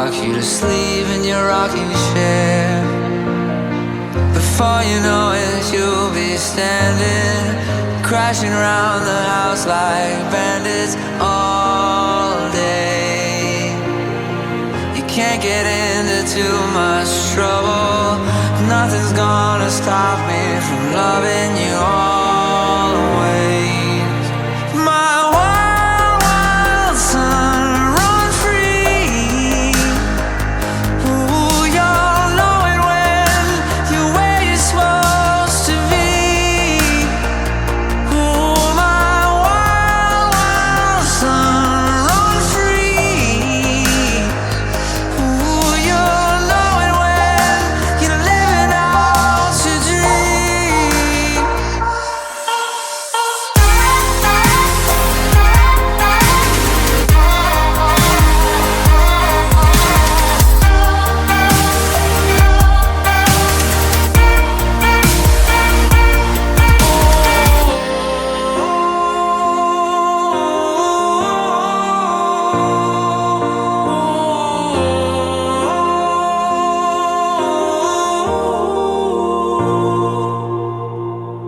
rock you to sleep in your rocking chair. Before you know it, you'll be standing, crashing around the house like bandits all day. You can't get into too much trouble. Nothing's gonna stop me from loving you always. My wild, wild son, run free. Ooh, you'll know it when you're where you're supposed to be. Ooh, my wild, wild son, run free. Ooh, you'll know it when you're living out your dream.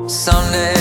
Someday